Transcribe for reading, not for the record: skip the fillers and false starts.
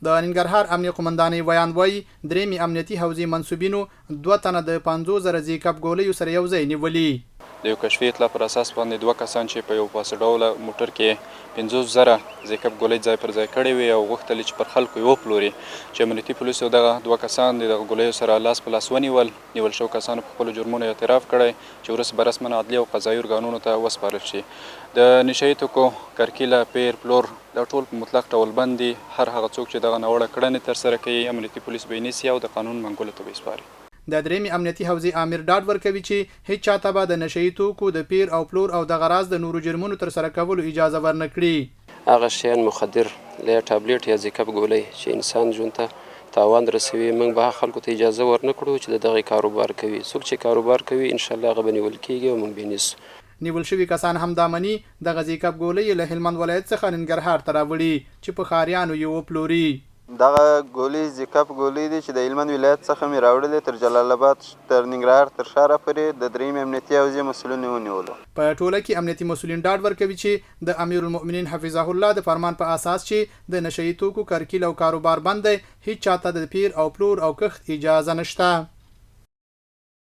د ننګرهار امنیه قومندانۍ بیان وایي درېمې امنیتي حوزې منسوبينو 2 تنه د 50,000 زيکب ګوليو سره یو ځای نیولي. د یو کشفي اطلاع پر اساس باندې 2 کسان چې په یو پاسه ډوله موټر کې 50,000 زيکب ګولۍ ځای پر ځای کړی وي او غوښتل چې پر خلکو یې وپلوري چې امنیتي پولیسو دغه 2 کسان د دغه ګولیو سره لاس په لاس نیول شو کسانو په خپلو جرمونو اعتراف کړی چې وروسته به رسما عدلي او قضایي ارګانونو ته وسپارل شي. د نشهیي توکو کرکیله پیر پلور دا ټول په مطلق ډول بند دي. هر هغه څوک چې دغه ناوړه کړنې ترسره کوي امنیتي پولیس به یې نیسي او د قانون منګولو ته به یې سپاري. د درېمې امنیتي حوزې امیر ډاډ ورکوي چې هیڅ چاته به د نشهیي توکو د پیر او پلور او د غراض د نورو جرمونو ترسره کولو اجازه ورنکړي. هغه شیان مخدر له ټابلیټ یا زیکب ګولۍ چې انسان ژوند ته تاوان رسوي موږ به خلکو ته اجازه ورنکړو چې دغه کاروبار کوي. څوک چې کاروبار کوي ان شاء الله هغه به نیول کیږي او موږ به نیسو. نیول شوي کسان هم دا مني دغه زیکب ګولۍ له هلمند ولایت څخه ننګرهار ته راوړي چې په ښاریانو یې وپلوري. دغه ګولۍ زیکب ګولۍ دي چې د هلمند ولایت څخه مې راوړلې تر جلال اباد تر ننګرهار تر ښاره پورې د درېمې امنیتي حوزې مسؤلینو ونیولو. په ټوله کې امنیتي مسؤلین ډاډ ورکوي چې د امیر المؤمنین حفظه الله د فرمان په اساس چې د نشهیي توکو کرکیله او کاروبار بند دی هیڅ چاته د پیر او پلور او کښت اجازه نشته.